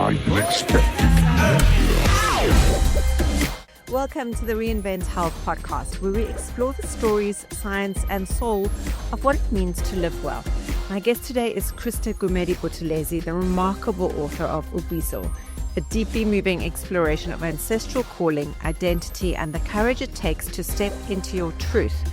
unexpected. Welcome to the Reinvent Health podcast, where we explore the stories, science, and soul of what it means to live well. My guest today is Christa Gumede Buthelezi, the remarkable author of Ubizo, a deeply moving exploration of ancestral calling, identity, and the courage it takes to step into your truth.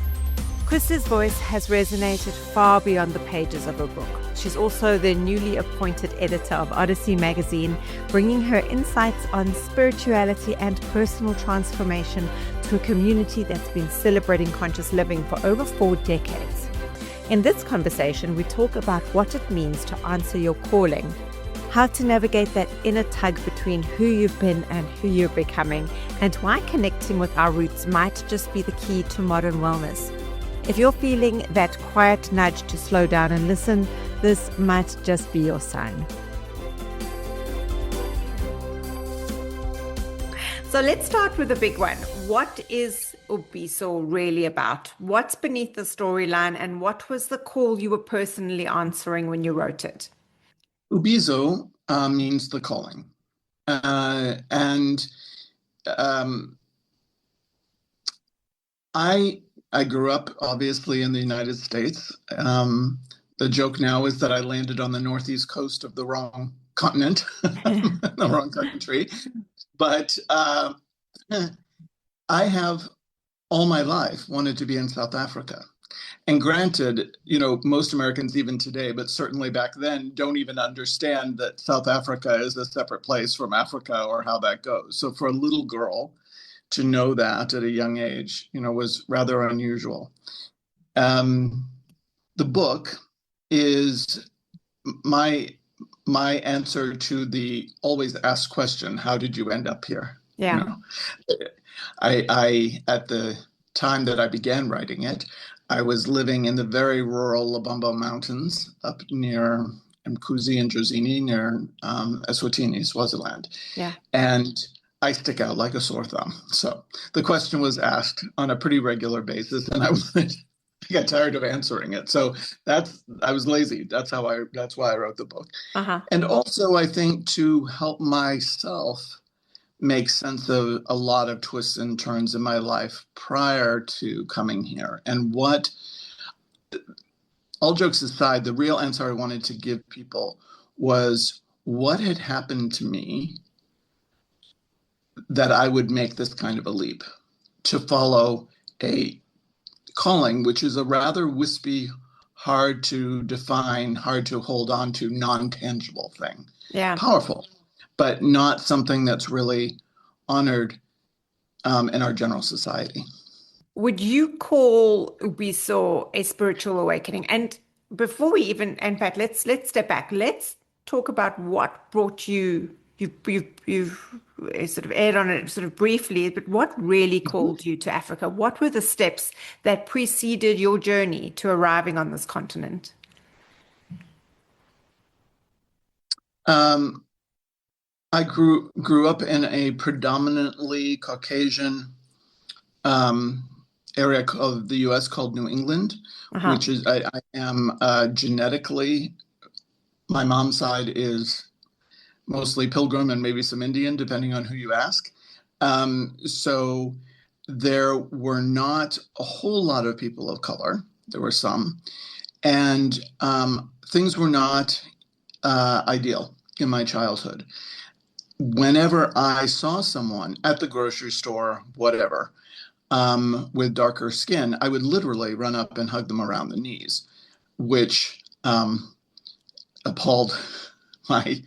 Christa's voice has resonated far beyond the pages of her book. She's also the newly appointed editor of Odyssey magazine, bringing her insights on spirituality and personal transformation to a community that's been celebrating conscious living for over 4 decades. In this conversation, we talk about what it means to answer your calling, how to navigate that inner tug between who you've been and who you're becoming, and why connecting with our roots might just be the key to modern wellness. If you're feeling that quiet nudge to slow down and listen, this might just be your sign. So let's start with the big one. What is Ubizo really about? What's beneath the storyline, and what was the call you were personally answering when you wrote it? Ubizo means the calling. I grew up, obviously, in the United States. The joke now is that I landed on the northeast coast of the wrong continent, the wrong country. But I have all my life wanted to be in South Africa. And granted, most Americans even today, but certainly back then, don't even understand that South Africa is a separate place from Africa or how that goes. So for a little girl to know that at a young age, was rather unusual. The book is my answer to the always asked question, how did you end up here? Yeah. I at the time that I began writing it, I was living in the very rural Lubumbo Mountains up near Mkuzi and Drazini, near Eswatini, Swaziland. Yeah. And I stick out like a sore thumb. So the question was asked on a pretty regular basis, and I got tired of answering it. So I was lazy. That's why I wrote the book. Uh-huh. And also, I think to help myself make sense of a lot of twists and turns in my life prior to coming here. And all jokes aside, the real answer I wanted to give people was what had happened to me that I would make this kind of a leap to follow a calling, which is a rather wispy, hard to define, hard to hold on to, non-tangible thing. Yeah. Powerful, but not something that's really honored in our general society. Would you call Ubizo a spiritual awakening? And before we even, in fact, let's step back. Let's talk about what brought you've sort of aired on it sort of briefly, but what really called you to Africa? What were the steps that preceded your journey to arriving on this continent? I grew up in a predominantly Caucasian area of the U.S. called New England, uh-huh. Which is I am genetically, my mom's side is mostly Pilgrim and maybe some Indian, depending on who you ask. So there were not a whole lot of people of color. There were some. And things were not ideal in my childhood. Whenever I saw someone at the grocery store, whatever, with darker skin, I would literally run up and hug them around the knees, which appalled my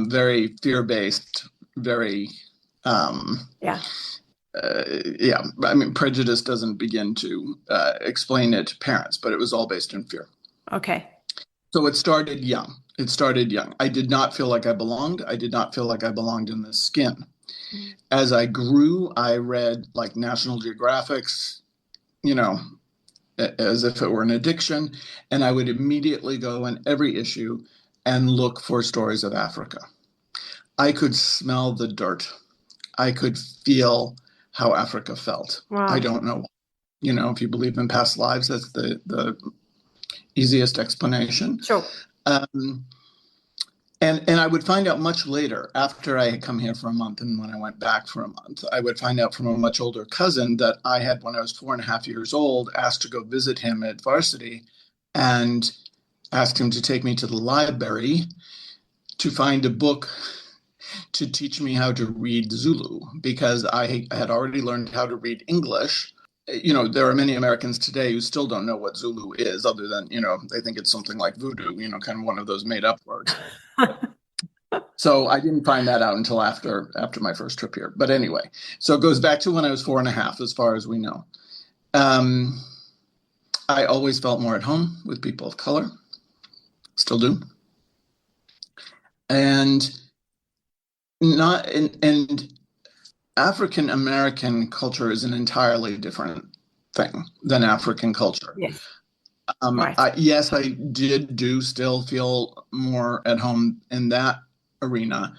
very fear-based, very, prejudice doesn't begin to explain it to parents, but it was all based in fear. Okay. So it started young. I did not feel like I belonged. I did not feel like I belonged in this skin. Mm-hmm. As I grew, I read like National Geographics, as if it were an addiction, and I would immediately go in every issue and look for stories of Africa. I could smell the dirt. I could feel how Africa felt. Wow. I don't know. If you believe in past lives, that's the easiest explanation. Sure. And And I would find out much later, after I had come here for a month, and when I went back for a month, I would find out from a much older cousin that I had, when I was 4.5 years old, asked to go visit him at varsity, and asked him to take me to the library to find a book to teach me how to read Zulu, because I had already learned how to read English. There are many Americans today who still don't know what Zulu is, other than, they think it's something like voodoo, kind of one of those made up words. So I didn't find that out until after my first trip here. But anyway, so it goes back to when I was 4.5, as far as we know. I always felt more at home with people of color. Still do. And African American culture is an entirely different thing than African culture. Yes. Right. I do still feel more at home in that arena,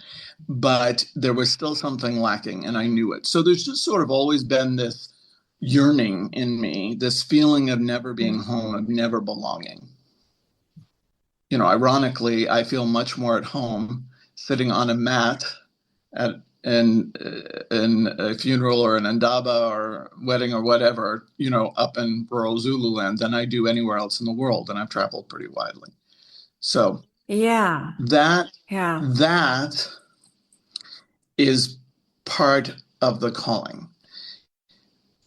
but there was still something lacking, and I knew it. So there's just sort of always been this yearning in me, this feeling of never being home, of never belonging. Ironically, I feel much more at home sitting on a mat in a funeral or an indaba or wedding or whatever, up in rural Zululand than I do anywhere else in the world. And I've traveled pretty widely. So that is part of the calling.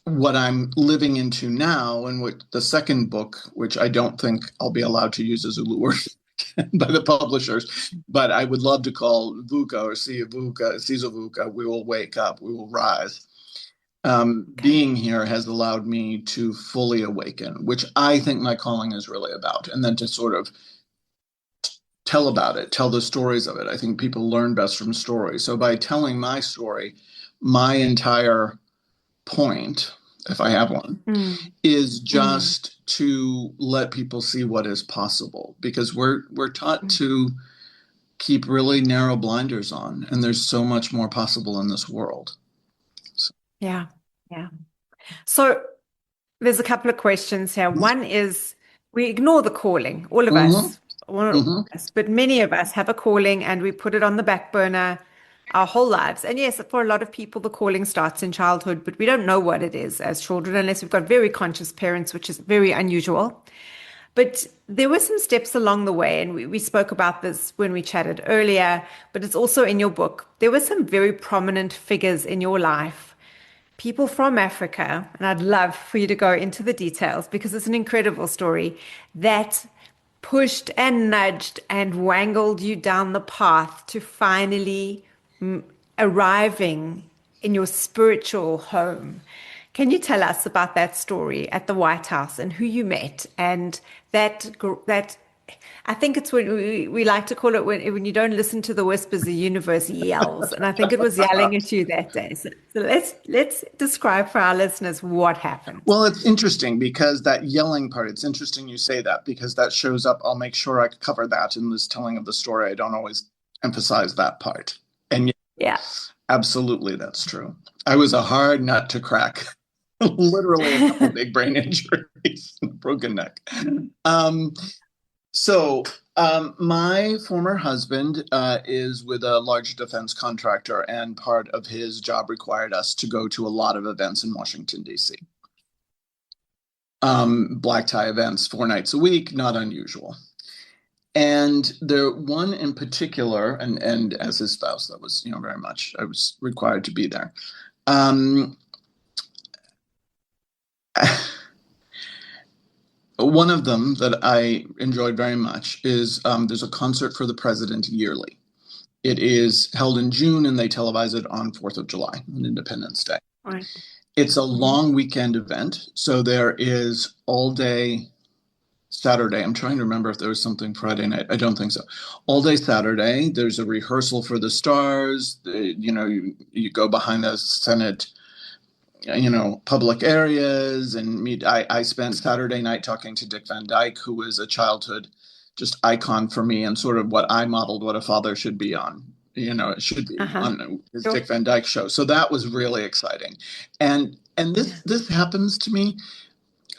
What I'm living into now, and what the second book, which I don't think I'll be allowed to use a Zulu word by the publishers, but I would love to call Vuka or Sizovuka, we will wake up, we will rise. Being here has allowed me to fully awaken, which I think my calling is really about, and then to sort of tell about it, tell the stories of it. I think people learn best from stories. So by telling my story, my entire point, if I have one, is just to let people see what is possible, because we're taught to keep really narrow blinders on, and there's so much more possible in this world. So. Yeah. So there's a couple of questions here. One is, we ignore the calling, all of us, but many of us have a calling and we put it on the back burner our whole lives. And yes, for a lot of people, the calling starts in childhood, but we don't know what it is as children unless we've got very conscious parents, which is very unusual. But there were some steps along the way, and we spoke about this when we chatted earlier, but it's also in your book. There were some very prominent figures in your life, people from Africa, and I'd love for you to go into the details because it's an incredible story, that pushed and nudged and wangled you down the path to finally arriving in your spiritual home. Can you tell us about that story at the White House and who you met? And that I think it's what we like to call it, when you don't listen to the whispers, the universe yells. And I think it was yelling at you that day. So let's describe for our listeners what happened. Well, it's interesting because that yelling part, it's interesting you say that, because that shows up. I'll make sure I cover that in this telling of the story. I don't always emphasize that part. And absolutely, that's true. I was a hard nut to crack. Literally a couple big brain injuries and a broken neck. So my former husband is with a large defense contractor, and part of his job required us to go to a lot of events in Washington, D.C. Black tie events 4 nights a week, not unusual. And the one in particular, and as his spouse, that was, very much, I was required to be there. One of them that I enjoyed very much is there's a concert for the president yearly. It is held in June, and they televise it on 4th of July, on Independence Day. Right. It's a long weekend event, so there is all day Saturday. I'm trying to remember if there was something Friday night. I don't think so. All day Saturday, there's a rehearsal for the stars. You go behind the Senate, public areas and meet. I spent Saturday night talking to Dick Van Dyke, who was a childhood just icon for me and sort of what I modeled what a father should be on. It should be on his Dick Van Dyke show. So that was really exciting. And this happens to me.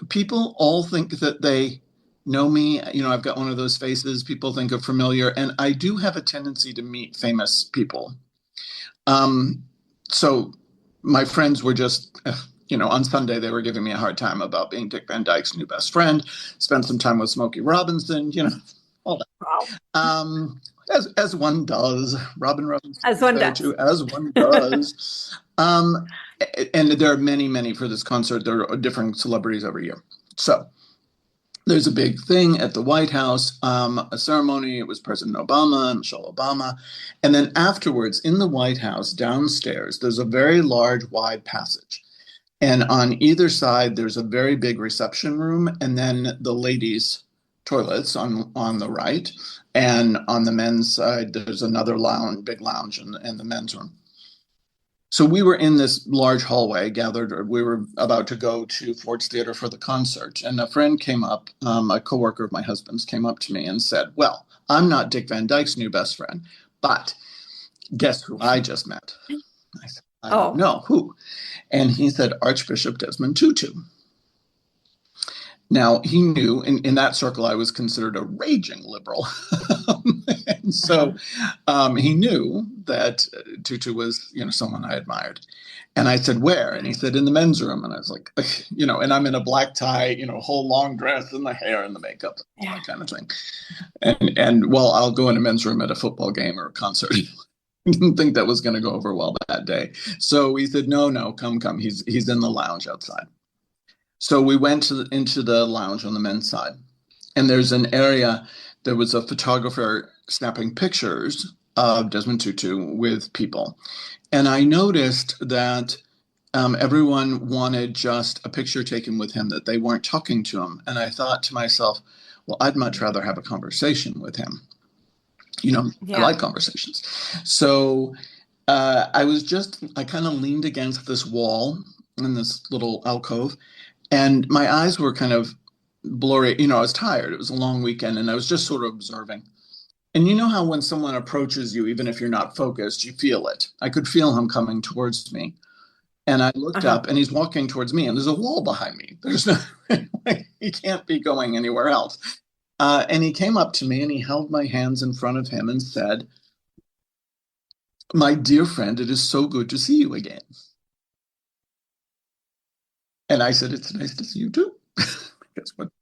People all think that they know me. I've got one of those faces people think of familiar, and I do have a tendency to meet famous people. So my friends were just, on Sunday, they were giving me a hard time about being Dick Van Dyke's new best friend, spent some time with Smokey Robinson, all that. Wow. As one does. Robin Robinson. As one does. Too, as one does. And there are many, many for this concert. There are different celebrities every year. So there's a big thing at the White House, a ceremony. It was President Obama and Michelle Obama. And then afterwards, in the White House, downstairs, there's a very large, wide passage. And on either side, there's a very big reception room, and then the ladies' toilets on the right. And on the men's side, there's another big lounge in the men's room. So we were in this large hallway gathered. We were about to go to Ford's Theater for the concert. And a friend came up, a coworker of my husband's came up to me and said, well, I'm not Dick Van Dyke's new best friend, but guess who I just met? I said, I don't know. Who? And he said, Archbishop Desmond Tutu. Now, he knew in that circle I was considered a raging liberal. And so he knew that Tutu was, someone I admired. And I said, where? And he said, in the men's room. And I was like, and I'm in a black tie, whole long dress and the hair and the makeup, all that kind of thing. And well, I'll go in a men's room at a football game or a concert. I didn't think that was going to go over well that day. So he said, no, come. He's in the lounge outside. So we went into the lounge on the men's side, and there's an area. There was a photographer snapping pictures of Desmond Tutu with people. And I noticed that everyone wanted just a picture taken with him, that they weren't talking to him. And I thought to myself, well, I'd much rather have a conversation with him. I like conversations. So I kind of leaned against this wall in this little alcove, and my eyes were kind of blurry. I was tired. It was a long weekend, and I was just sort of observing. And you know how when someone approaches you, even if you're not focused, you feel it. I could feel him coming towards me. And I looked up, and he's walking towards me, and there's a wall behind me. There's no, he can't be going anywhere else. And he came up to me, and he held my hands in front of him and said, my dear friend, it is so good to see you again. And I said, it's nice to see you too.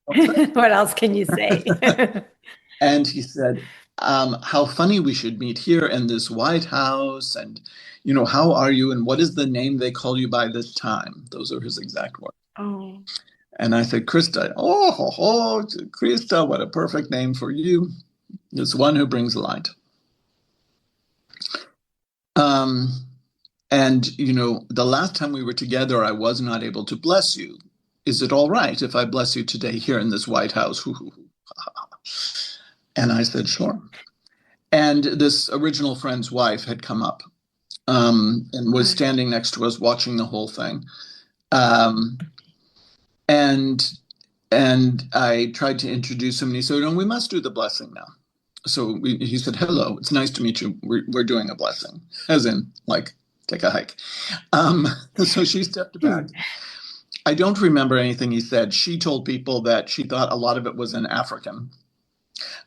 What else can you say? And he said, how funny we should meet here in this White House. And, how are you? And what is the name they call you by this time? Those are his exact words. Oh. And I said, Christa. Christa, what a perfect name for you. It's one who brings light. And, the last time we were together, I was not able to bless you. Is it all right if I bless you today here in this White House? And I said, sure. And this original friend's wife had come up and was standing next to us watching the whole thing. And I tried to introduce him, and he said, we must do the blessing now. So he said, hello, it's nice to meet you. We're doing a blessing, as in, take a hike. So she stepped back. I don't remember anything he said. She told people that she thought a lot of it was in African.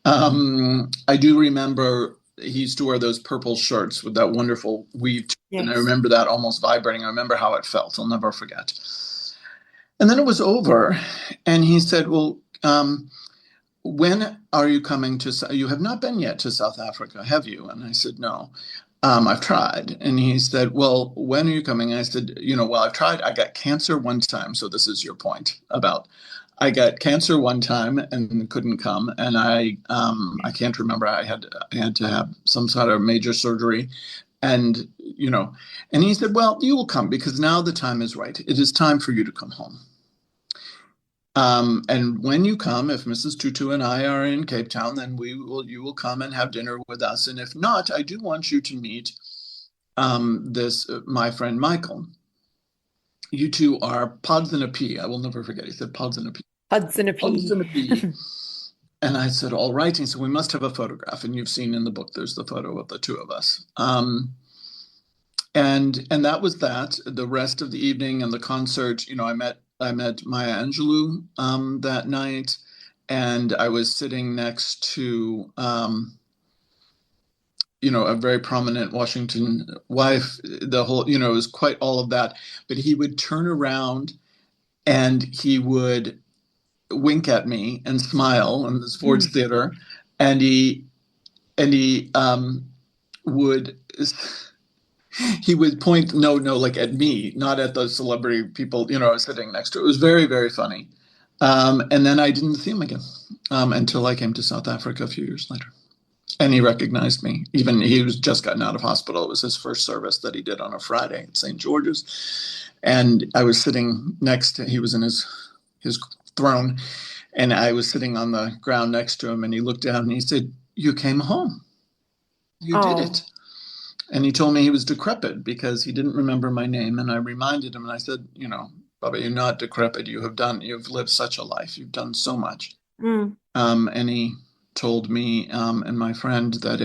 I do remember he used to wear those purple shirts with that wonderful weave. Yes. And I remember that almost vibrating. I remember how it felt. I'll never forget. And then it was over. And he said, well, when are you coming to, you have not been yet to South Africa, have you? And I said, no. I've tried. And he said, well, when are you coming? And I said, I've tried. I got cancer one time. So this is your point about, I got cancer one time and couldn't come. And I can't remember. I had to have some sort of major surgery. And, and he said, well, you will come because now the time is right. It is time for you to come home. And when you come, if Mrs. Tutu and I are in Cape Town, then you will come and have dinner with us. And if not, I do want you to meet my friend Michael. You two are pods in a pea. I will never forget. He said pods in a pea. Pods in a pea. Pods in a pea. And I said, all right. And so we must have a photograph. And you've seen in the book, there's the photo of the two of us. And that was that. The rest of the evening and the concert, I met Maya Angelou that night, and I was sitting next to, a very prominent Washington wife, the whole, it was quite all of that. But he would turn around and he would wink at me and smile in this Ford's Theater, and he would point like at me, not at those celebrity people I was sitting next to. It was very, very funny. And then I didn't see him again until I came to South Africa a few years later. And he recognized me. Even he was just gotten out of hospital. It was his first service that he did on a Friday at St. George's. And I was sitting next to, he was in his throne, and I was sitting on the ground next to him, and he looked down and he said, "You came home. You did it." And he told me he was decrepit because he didn't remember my name. And I reminded him, and I said, "Baba, you're not decrepit. You've lived such a life. You've done so much." And he told me and my friend that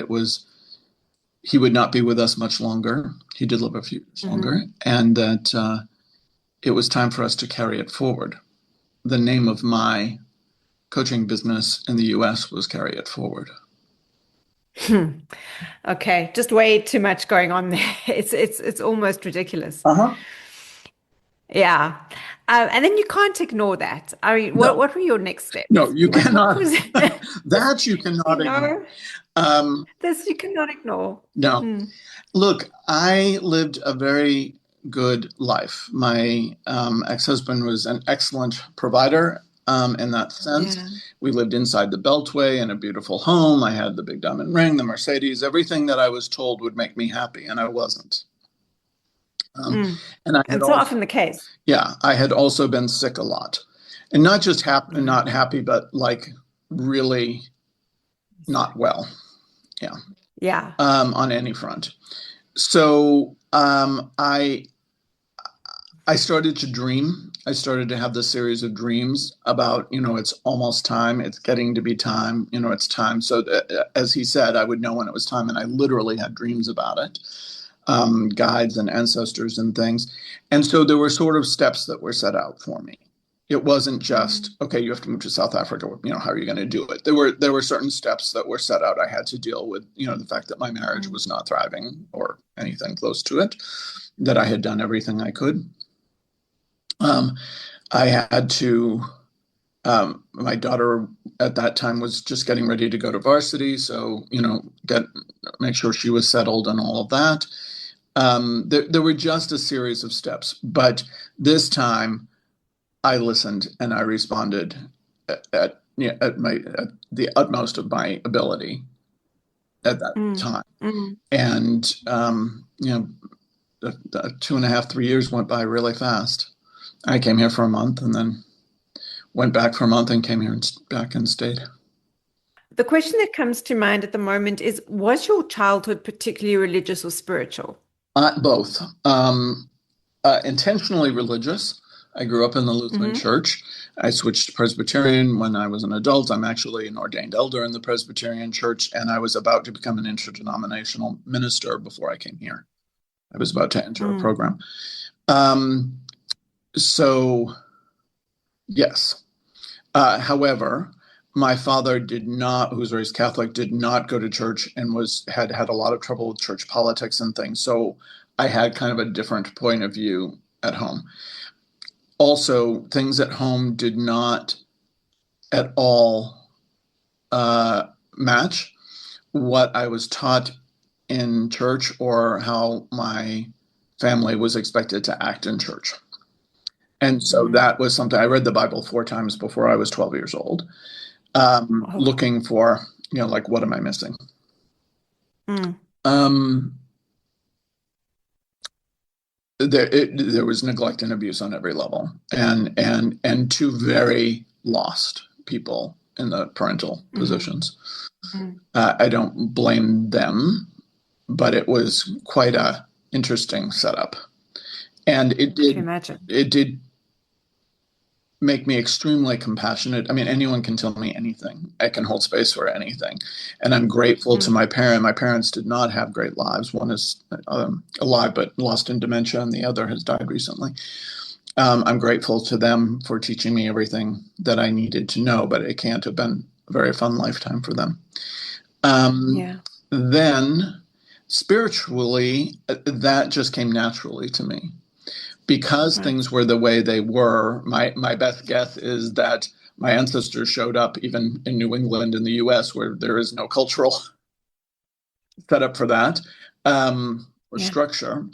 he would not be with us much longer. He did live a few years longer, and that it was time for us to carry it forward. The name of my coaching business in the US was Carry It Forward. Okay, just way too much going on there. It's almost ridiculous. Yeah. And then you can't ignore that. I mean, what were your next steps? No, you cannot. That you cannot ignore. This you cannot ignore. No. Look, I lived a very good life. My ex-husband was an excellent provider in that sense. Yeah. We lived inside the Beltway in a beautiful home. I had the big diamond ring, the Mercedes, everything that I was told would make me happy, and I wasn't. And it's not often the case. Yeah, I had also been sick a lot, and not just not happy, but like really not well. Yeah. Yeah. On any front. So I started to dream. I started to have this series of dreams about, it's almost time. It's getting to be time. It's time. So as he said, I would know when it was time, and I literally had dreams about it. Guides and ancestors and things. And so there were sort of steps that were set out for me. It wasn't just, okay, you have to move to South Africa. How are you going to do it? There were certain steps that were set out. I had to deal with, the fact that my marriage was not thriving or anything close to it, that I had done everything I could. I had to, my daughter at that time was just getting ready to go to varsity. So, make sure she was settled and all of that. There were just a series of steps, but this time I listened and I responded at the utmost of my ability at that time. And, 2.5, 3 years went by really fast. I came here for a month and then went back for a month and came here back and stayed. The question that comes to mind at the moment is, was your childhood particularly religious or spiritual? Both. Intentionally religious. I grew up in the Lutheran Church. I switched to Presbyterian when I was an adult. I'm actually an ordained elder in the Presbyterian Church, and I was about to become an interdenominational minister before I came here. I was about to enter a program. So, yes. However, my father who was raised Catholic, did not go to church and had a lot of trouble with church politics and things. So I had kind of a different point of view at home. Also, things at home did not at all match what I was taught in church or how my family was expected to act in church. And so that was something. I read the Bible 4 times before I was 12 years old, looking for, like, what am I missing? There was neglect and abuse on every level, and 2 very lost people in the parental positions. I don't blame them, but it was quite a interesting setup, and it did make me extremely compassionate. I mean, anyone can tell me anything. I can hold space for anything. And I'm grateful to my parent. My parents did not have great lives. One is alive but lost in dementia, and the other has died recently. I'm grateful to them for teaching me everything that I needed to know, but it can't have been a very fun lifetime for them. Then spiritually, that just came naturally to me. Because things were the way they were, my best guess is that my ancestors showed up even in New England in the US, where there is no cultural setup for that or structure,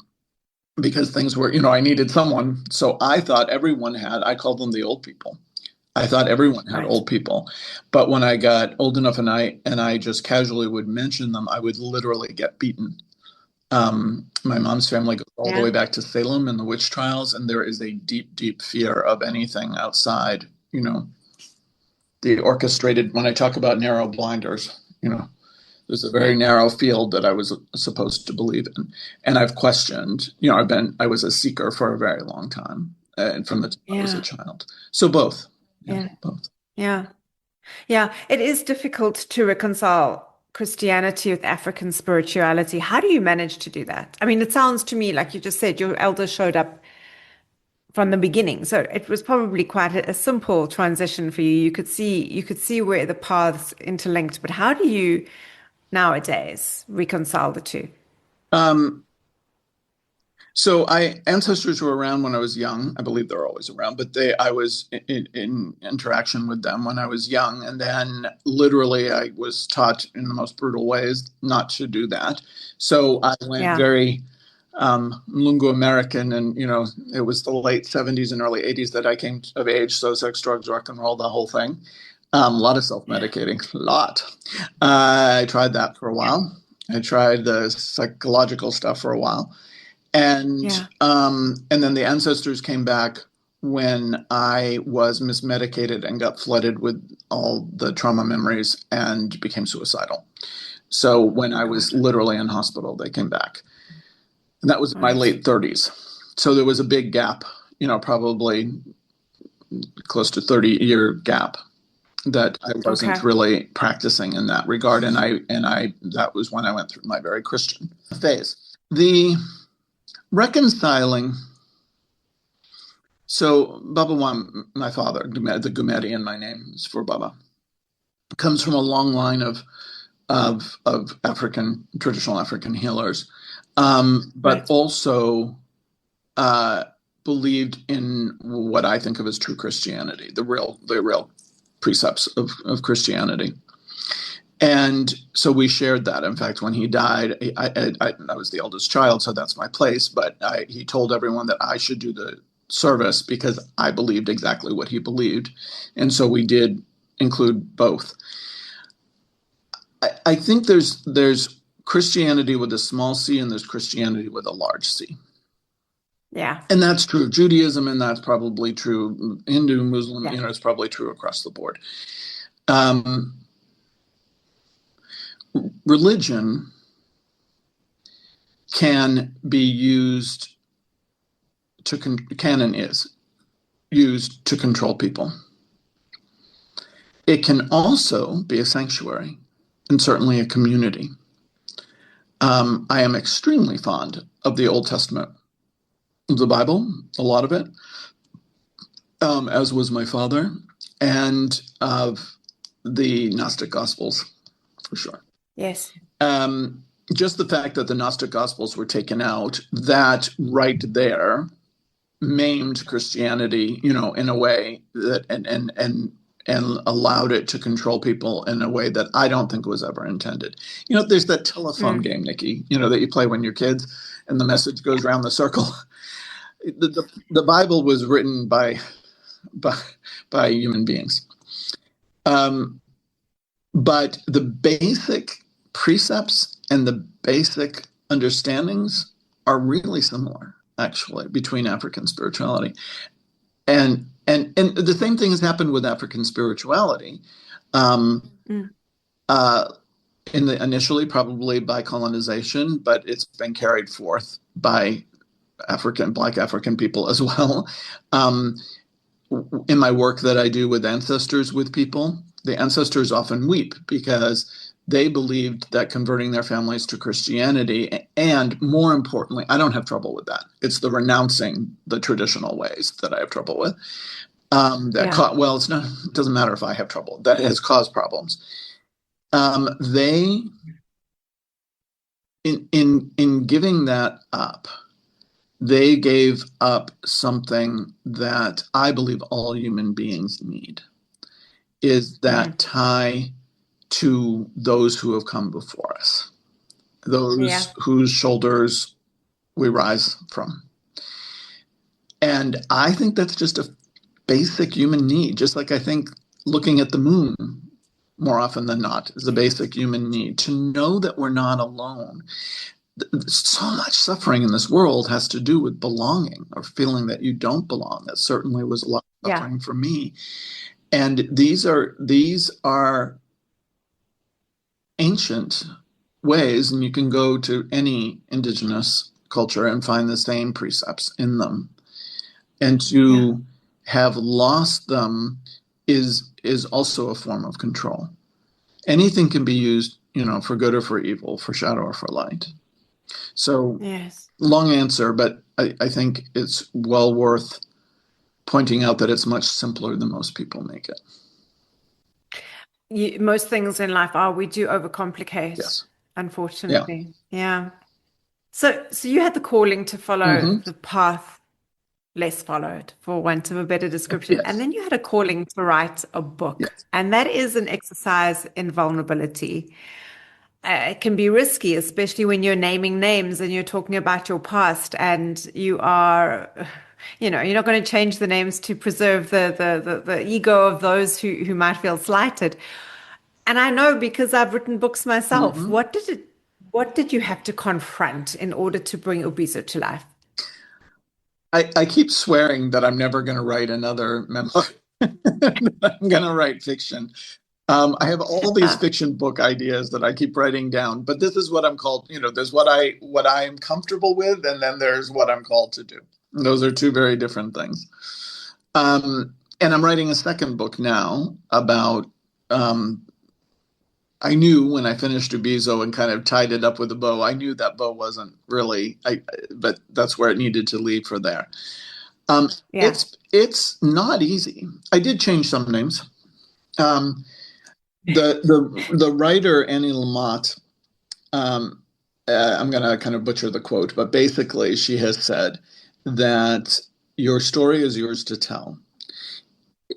because things were, I needed someone. So I thought everyone had, I called them the old people. I thought everyone had old people. But when I got old enough and I just casually would mention them, I would literally get beaten. My mom's family goes all the way back to Salem and the witch trials, and there is a deep, deep fear of anything outside, the orchestrated. When I talk about narrow blinders, there's a very narrow field that I was supposed to believe in. And I've questioned, I was a seeker for a very long time, and from the time I was a child. So both. Both. Yeah. It is difficult to reconcile Christianity with African spirituality. How do you manage to do that? I mean, it sounds to me like you just said your elders showed up from the beginning, so it was probably quite a simple transition for you. You could see where the paths interlinked, but how do you nowadays reconcile the two? So ancestors were around when I was young. I believe they're always around, but I was in interaction with them when I was young. And then literally I was taught in the most brutal ways not to do that. So I went very Lungu American, and, it was the late 70s and early 80s that I came of age. So sex, drugs, rock and roll, the whole thing. A lot of self-medicating, a lot. I tried that for a while. I tried the psychological stuff for a while. And then the ancestors came back when I was mismedicated and got flooded with all the trauma memories and became suicidal. So when I was literally in hospital, they came back. And that was in my late 30s. So there was a big gap, probably close to 30-year gap that I wasn't really practicing in that regard. And that was when I went through my very Christian phase. The reconciling. So Baba Wan, my father, the Gumede in my name is for Baba, comes from a long line of traditional African healers, but also believed in what I think of as true Christianity, the real precepts of Christianity. And so we shared that. In fact, when he died, I was the eldest child, so that's my place. But he told everyone that I should do the service because I believed exactly what he believed. And so we did include both. I think there's Christianity with a small c and there's Christianity with a large C. Yeah. And that's true of Judaism, and that's probably true Hindu, Muslim, it's probably true across the board. Religion can be used is used to control people. It can also be a sanctuary and certainly a community. I am extremely fond of the Old Testament, the Bible, a lot of it, as was my father, and of the Gnostic Gospels, for sure. Yes. Just the fact that the Gnostic Gospels were taken out, that right there maimed Christianity, in a way that and allowed it to control people in a way that I don't think was ever intended. There's that telephone game, Nikki, that you play when you're kids, and the message goes around the circle. The Bible was written by human beings. But the basic precepts and the basic understandings are really similar, actually, between African spirituality. And the same thing has happened with African spirituality. Initially, probably by colonization, but it's been carried forth by Black African people as well. In my work that I do with ancestors, with people, the ancestors often weep because they believed that converting their families to Christianity, and more importantly, I don't have trouble with that. It's the renouncing the traditional ways that I have trouble with. Well, it's not. It doesn't matter if I have trouble. That has caused problems. They, in giving that up, they gave up something that I believe all human beings need, is that tie to those who have come before us, those whose shoulders we rise from. And I think that's just a basic human need, just like I think looking at the moon more often than not is a basic human need, to know that we're not alone. So much suffering in this world has to do with belonging, or feeling that you don't belong. That certainly was a lot of suffering for me. And these are ancient ways, and you can go to any indigenous culture and find the same precepts in them. And to have lost them is also a form of control. Anything can be used, for good or for evil, for shadow or for light. So long answer, but I think it's well worth pointing out that it's much simpler than most people make it. Most things in life we do overcomplicate, unfortunately. So you had the calling to follow the path less followed, for want of a better description. And then you had a calling to write a book. And that is an exercise in vulnerability. It can be risky, especially when you're naming names and you're talking about your past, and you are, you're not going to change the names to preserve the ego of those who might feel slighted. And I know, because I've written books myself. What did you have to confront in order to bring Ubizo to life? I keep swearing that I'm never going to write another memoir. I'm going to write fiction. I have all these fiction book ideas that I keep writing down, but this is what I'm called. There's what I'm comfortable with, and then there's what I'm called to do. And those are two very different things. And I'm writing a second book now about. I knew when I finished Ubizo and kind of tied it up with a bow, I knew that bow wasn't really, but that's where it needed to lead for there. It's not easy. I did change some names. The writer Annie Lamott, I'm going to kind of butcher the quote, but basically she has said that your story is yours to tell.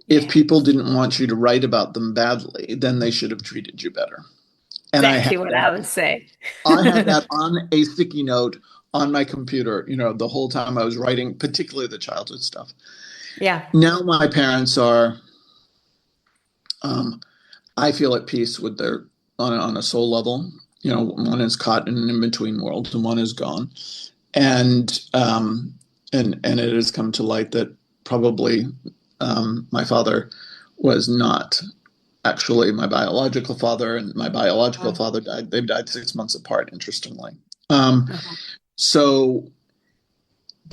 If people didn't want you to write about them badly, then they should have treated you better. And exactly what I would say. I had that on a sticky note on my computer, the whole time I was writing, particularly the childhood stuff. Now my parents are, I feel at peace with their, on a soul level. One is caught in an in-between world and one is gone. And it has come to light that probably my father was not actually my biological father, and my biological father died. They died 6 months apart, interestingly. So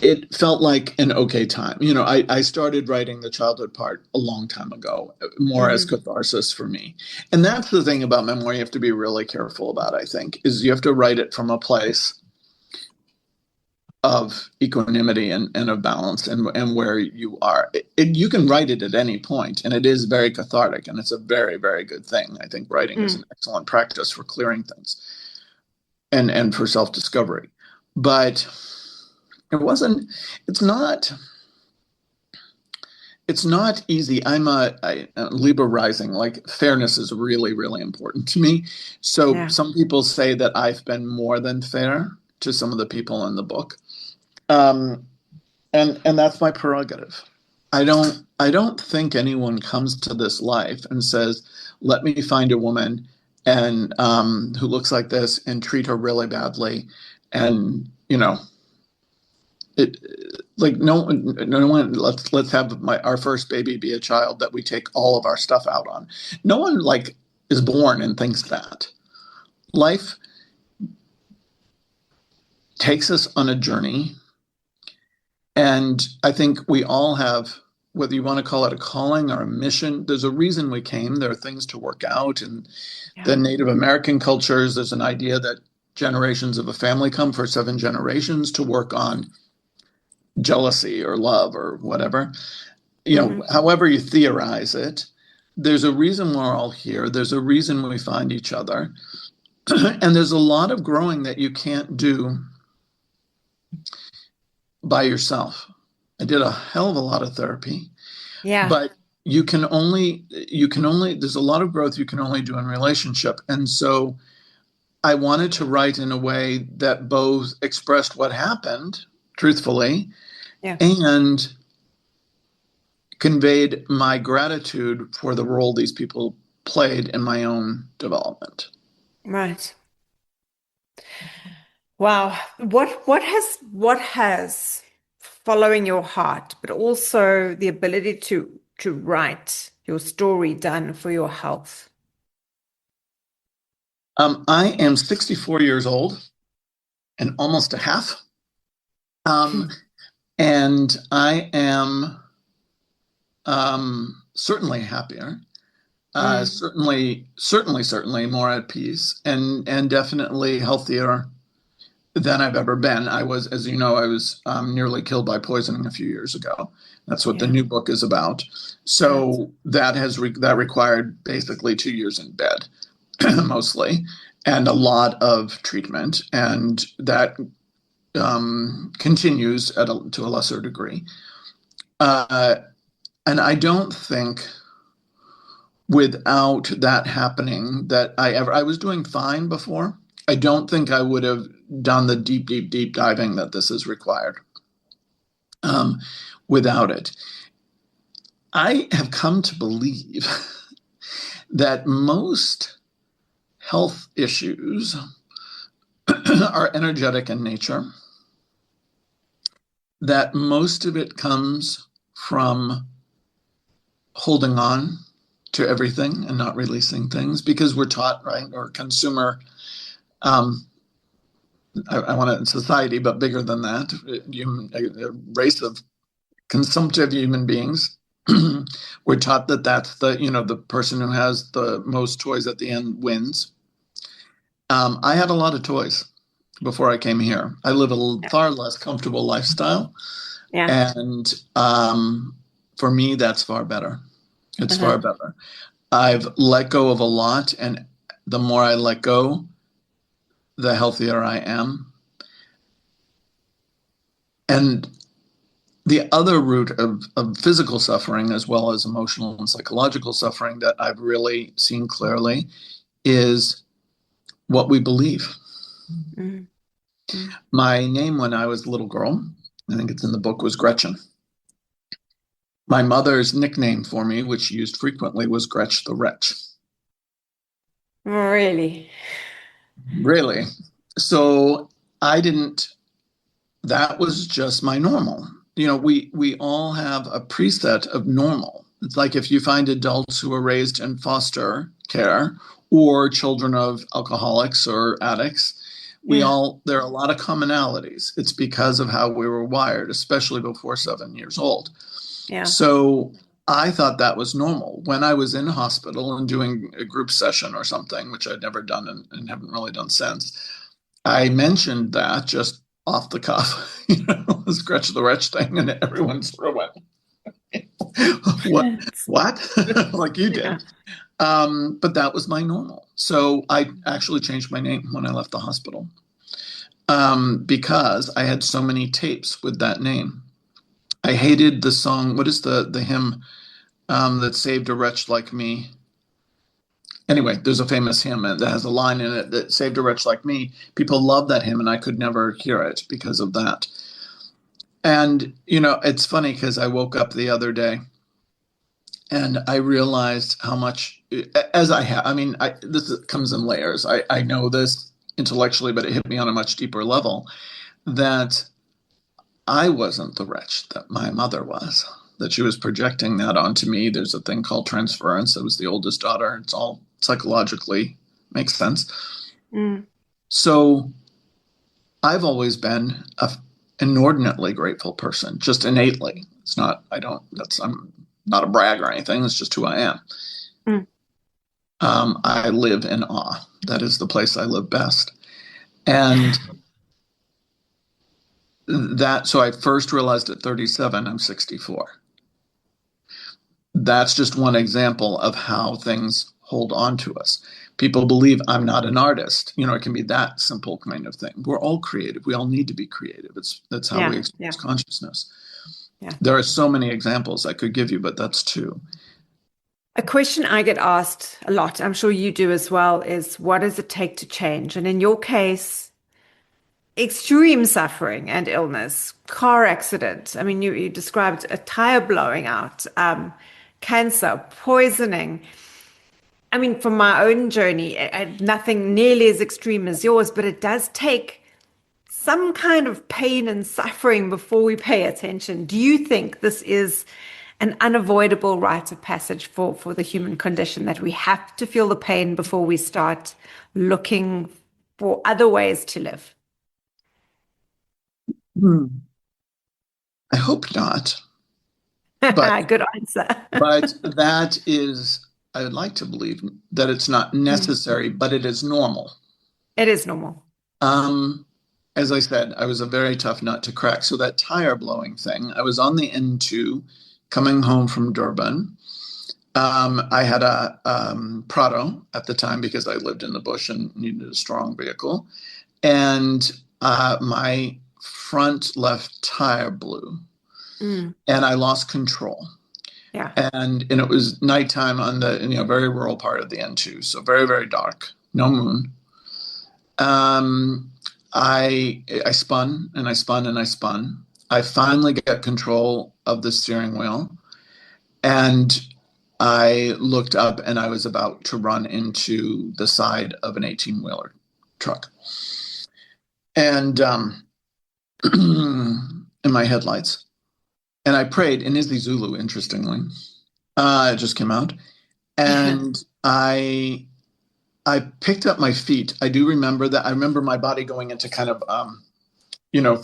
it felt like an okay time. I started writing the childhood part a long time ago, more as catharsis for me. And that's the thing about memoir you have to be really careful about, I think, is you have to write it from a place of equanimity and of balance and where you are. You can write it at any point, and it is very cathartic, and it's a very, very good thing. I think writing is an excellent practice for clearing things and for self-discovery. But it's not easy. I'm a Libra rising. Like, fairness is really, really important to me. So some people say that I've been more than fair to some of the people in the book. And that's my prerogative. I don't think anyone comes to this life and says, let me find a woman and who looks like this and treat her really badly. And, it like no one, let's have our first baby be a child that we take all of our stuff out on. No one is born and thinks that. Life takes us on a journey. And I think we all have whether you want to call it a calling or a mission, there's a reason we came. There are things to work out. And the Native American cultures, there's an idea that generations of a family come for 7 generations to work on jealousy or love or whatever. You know, however you theorize it, there's a reason we're all here. There's a reason we find each other. And there's a lot of growing that you can't do by yourself. I did a hell of a lot of therapy. Yeah. But you can only, there's a lot of growth you can only do in relationship. And so I wanted to write in a way that both expressed what happened truthfully and conveyed my gratitude for the role these people played in my own development. Right. Wow. What has following your heart, but also the ability to write your story done for your health? I am 64 years old and almost a half. And I am certainly happier, certainly more at peace, and definitely healthier than I've ever been. I was, as you know, nearly killed by poisoning a few years ago. That's what the new book is about. So that required basically 2 years in bed, mostly, and a lot of treatment, and that continues to a lesser degree. And I don't think without that happening that I was doing fine before. I don't think I would have done the deep diving that this is required without it. I have come to believe that most health issues are energetic in nature, that most of it comes from holding on to everything and not releasing things because we're taught, right, or consumer, I want it in society, but bigger than that, a race of consumptive human beings. We're taught that that's the person who has the most toys at the end wins. I had a lot of toys before I came here. I live a far less comfortable lifestyle. Yeah. And for me, that's far better. It's far better. I've let go of a lot, and the more I let go, the healthier I am. And the other root of physical suffering, as well as emotional and psychological suffering, that I've really seen clearly is what we believe. Mm-hmm. My name when I was a little girl, I think it's in the book, was Gretchen. My mother's nickname for me, which she used frequently, was Gretch the Wretch. Really? Really. So that was just my normal. You know, we all have a preset of normal. It's like if you find adults who were raised in foster care or children of alcoholics or addicts, there are a lot of commonalities. It's because of how we were wired, especially before 7 years old. Yeah. So I thought that was normal. When I was in hospital and doing a group session or something, which I'd never done and haven't really done since, I mentioned that just off the cuff, this Gretch the Wretch thing, and everyone sort of went, what? Like you did. Yeah. But that was my normal. So I actually changed my name when I left the hospital because I had so many tapes with that name. I hated the song. What is the hymn that saved a wretch like me? Anyway, there's a famous hymn that has a line in it that saved a wretch like me. People love that hymn, and I could never hear it because of that. And, it's funny because I woke up the other day and I realized how much, this comes in layers. I know this intellectually, but it hit me on a much deeper level that I wasn't the wretch that my mother was, that she was projecting that onto me. There's a thing called transference. I was the oldest daughter. It's all psychologically makes sense. So I've always been an inordinately grateful person, just innately. I'm not a brag or anything. It's just who I am. Mm. I live in awe. That is the place I live best. And so I first realized at 37, I'm 64. That's just one example of how things hold on to us. People believe I'm not an artist. It can be that simple kind of thing. We're all creative. We all need to be creative. That's how we experience consciousness. Yeah. There are so many examples I could give you, but that's two. A question I get asked a lot, I'm sure you do as well, is what does it take to change? And in your case, extreme suffering and illness, car accident. I mean, you described a tire blowing out, cancer, poisoning. I mean, from my own journey, nothing nearly as extreme as yours, but it does take some kind of pain and suffering before we pay attention. Do you think this is an unavoidable rite of passage for the human condition, that we have to feel the pain before we start looking for other ways to live? I hope not. But, good answer. But that is, I would like to believe that it's not necessary, but it is normal. It is normal. As I said, I was a very tough nut to crack. So that tire blowing thing, I was on the N2 coming home from Durban. I had a Prado at the time because I lived in the bush and needed a strong vehicle. And my front left tire blew. And I lost control. Yeah. And it was nighttime on the very rural part of the N2. So very, very dark, no moon. I spun and I spun and I spun. I finally got control of the steering wheel, and I looked up and I was about to run into the side of an 18-wheeler truck. And in my headlights. And I prayed in isiZulu, interestingly. It just came out. And I picked up my feet. I do remember that. I remember my body going into kind of,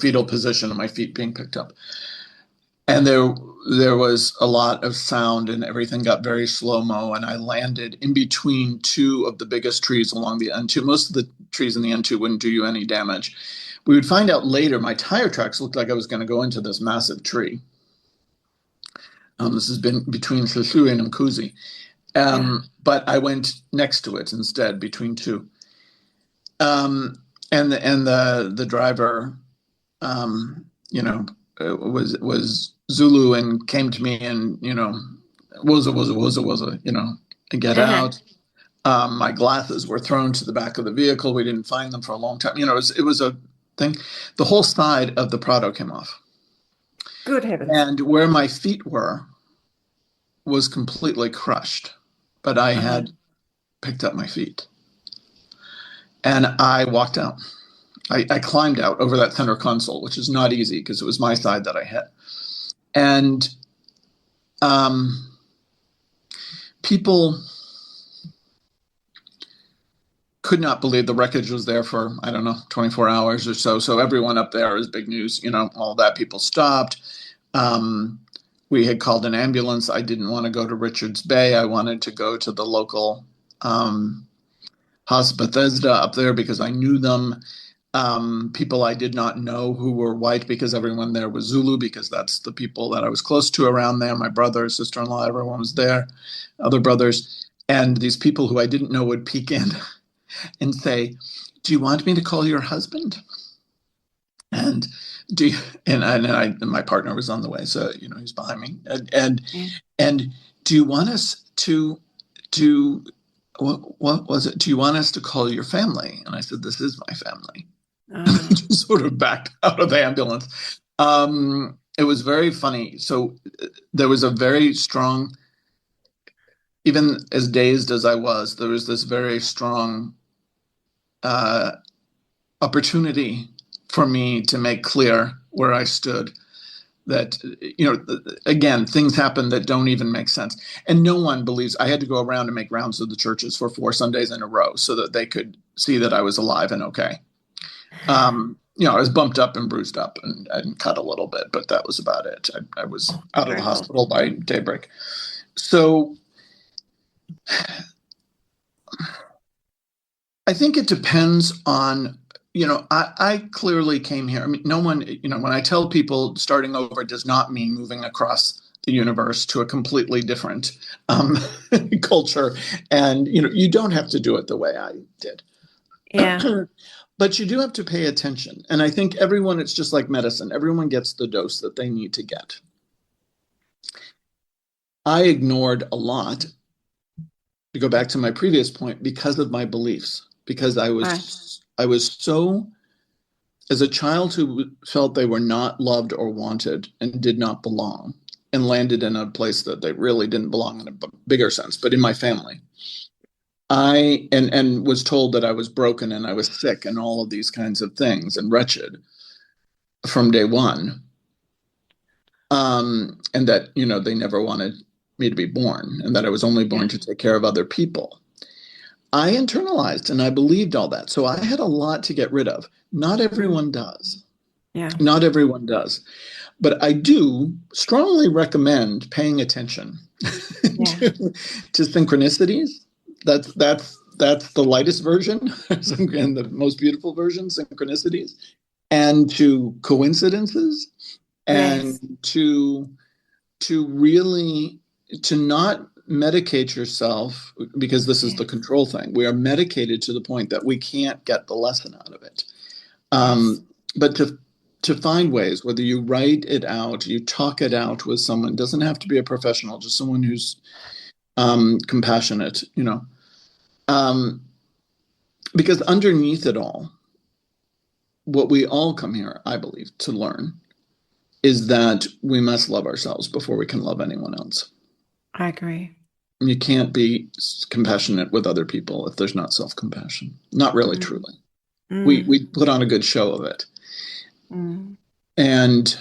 fetal position and my feet being picked up. And there was a lot of sound and everything got very slow-mo. And I landed in between two of the biggest trees along the N2. Most of the trees in the N2 wouldn't do you any damage. We would find out later my tire tracks looked like I was going to go into this massive tree. This has been between Shushui and Mkuzi. But I went next to it instead, between two. And the driver, was Zulu and came to me and, woza, get out. My glasses were thrown to the back of the vehicle. We didn't find them for a long time. It was a thing. The whole side of the Prado came off. Good heavens. And where my feet were was completely crushed. But I had picked up my feet. And I walked out. I climbed out over that center console, which is not easy because it was my side that I hit. And people could not believe the wreckage was there for, 24 hours or so. So everyone up there is big news, all that. People stopped. We had called an ambulance. I didn't want to go to Richards Bay. I wanted to go to the local House Bethesda up there because I knew them. People I did not know who were white because everyone there was Zulu because that's the people that I was close to around there. My brother, sister-in-law, everyone was there, other brothers. And these people who I didn't know would peek in and say, "Do you want me to call your husband?" And my partner was on the way, so he's behind me. And do you want us to what was it? Do you want us to call your family? And I said, "This is my family." Just sort of backed out of the ambulance. It was very funny. So there was a very strong, even as dazed as I was, there was this very strong opportunity for me to make clear where I stood, that, again, things happen that don't even make sense. And no one believes. I had to go around and make rounds of the churches for 4 Sundays in a row so that they could see that I was alive and okay. I was bumped up and bruised up and cut a little bit, but that was about it. I was out of the hospital by daybreak. So I think it depends on, I clearly came here. I mean, no one, when I tell people starting over does not mean moving across the universe to a completely different culture. And, you don't have to do it the way I did. Yeah. But you do have to pay attention. And I think everyone, it's just like medicine. Everyone gets the dose that they need to get. I ignored a lot, to go back to my previous point, because of my beliefs, because I was so, as a child who felt they were not loved or wanted and did not belong and landed in a place that they really didn't belong in a bigger sense, but in my family. And was told that I was broken and I was sick and all of these kinds of things and wretched from day one. And that, they never wanted me to be born and that I was only born to take care of other people. I internalized and I believed all that. So I had a lot to get rid of. Not everyone does. Yeah. Not everyone does. But I do strongly recommend paying attention to synchronicities. That's the lightest version and the most beautiful version, synchronicities, and to coincidences, and to really not medicate yourself, because this is the control thing. We are medicated to the point that we can't get the lesson out of it. But to find ways, whether you write it out, you talk it out with someone, doesn't have to be a professional, just someone who's compassionate, because underneath it all, what we all come here, I believe, to learn is that we must love ourselves before we can love anyone else. I agree. You can't be compassionate with other people if there's not self-compassion. Not really, truly. We put on a good show of it. And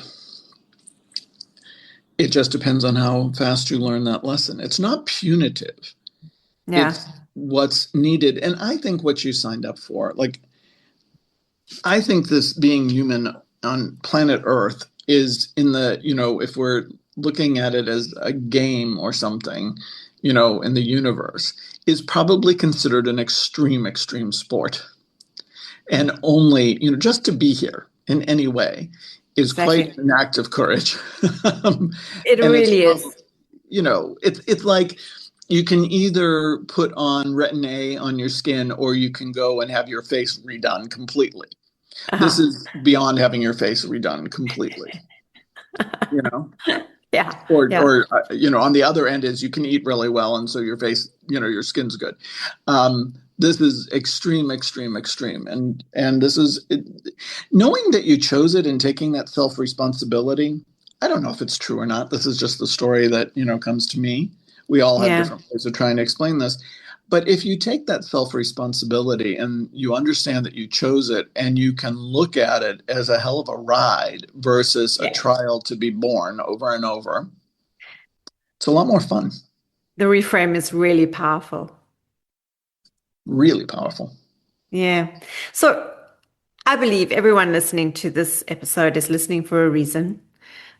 it just depends on how fast you learn that lesson. It's not punitive. Yeah. It's what's needed. And I think what you signed up for, I think this being human on planet Earth is in the, if we're looking at it as a game or something, in the universe, is probably considered an extreme sport. And only, just to be here in any way is quite an act of courage. It really is. It's like you can either put on Retin-A on your skin or you can go and have your face redone completely. This is beyond having your face redone completely. Yeah. Or on the other end is you can eat really well, and so your face, your skin's good. This is extreme. And this is knowing that you chose it and taking that self-responsibility. I don't know if it's true or not. This is just the story that, comes to me. We all have different ways of trying to explain this. But if you take that self-responsibility and you understand that you chose it and you can look at it as a hell of a ride versus a trial to be born over and over, it's a lot more fun. The reframe is really powerful. Really powerful. Yeah. So I believe everyone listening to this episode is listening for a reason.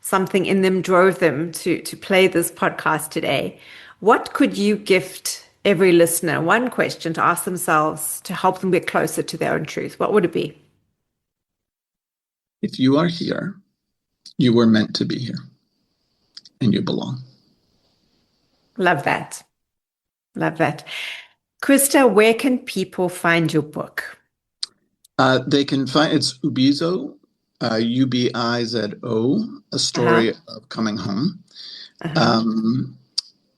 Something in them drove them to play this podcast today. What could you gift every listener? One question to ask themselves to help them get closer to their own truth. What would it be? If you are here, you were meant to be here and you belong. Love that. Love that. Christa, where can people find your book? They can find, it's Ubizo, Ubizo, A Story of Coming Home.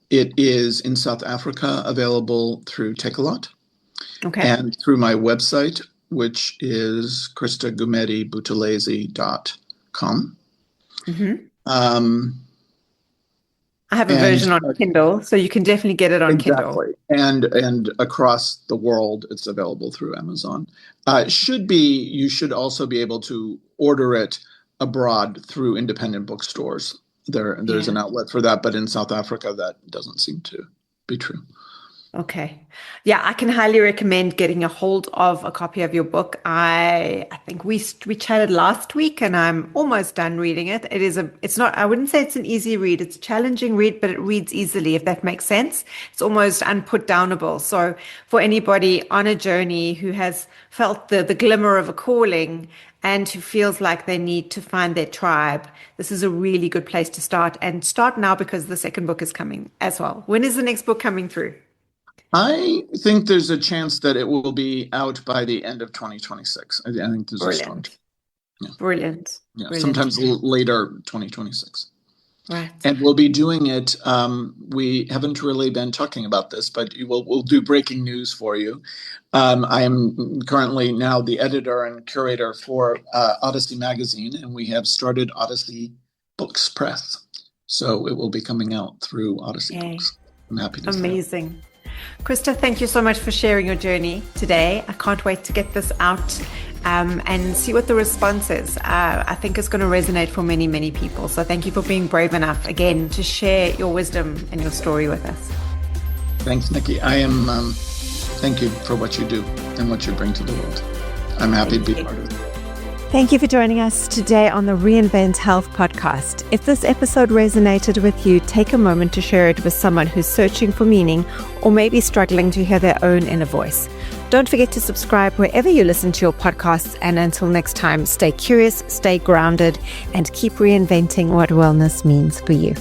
It is in South Africa, available through Takealot. And through my website, which is christagumedebuthelezi.com. I have a version on Kindle, so you can definitely get it on Kindle. And across the world, it's available through Amazon. You should also be able to order it abroad through independent bookstores. There's an outlet for that, but in South Africa, that doesn't seem to be true. Okay. Yeah, I can highly recommend getting a hold of a copy of your book. I think we chatted last week and I'm almost done reading it. It's not, I wouldn't say it's an easy read. It's a challenging read, but it reads easily, if that makes sense. It's almost unputdownable. So for anybody on a journey who has felt the glimmer of a calling and who feels like they need to find their tribe, this is a really good place to start, and start now because the second book is coming as well. When is the next book coming through? I think there's a chance that it will be out by the end of 2026. I think there's a strong. Yeah. Brilliant. Yeah, Brilliant. Sometimes later 2026. Right. And we'll be doing it. We haven't really been talking about this, but we'll do breaking news for you. I am currently now the editor and curator for Odyssey Magazine, and we have started Odyssey Books Press. So it will be coming out through Odyssey Books. I'm happy to say. Amazing. Christa, thank you so much for sharing your journey today. I can't wait to get this out and see what the response is. I think it's going to resonate for many, many people. So thank you for being brave enough, again, to share your wisdom and your story with us. Thanks, Nikki. I am, thank you for what you do and what you bring to the world. I'm happy to be part of it. Thank you for joining us today on the Reinvent Health podcast. If this episode resonated with you, take a moment to share it with someone who's searching for meaning or maybe struggling to hear their own inner voice. Don't forget to subscribe wherever you listen to your podcasts. And until next time, stay curious, stay grounded, and keep reinventing what wellness means for you.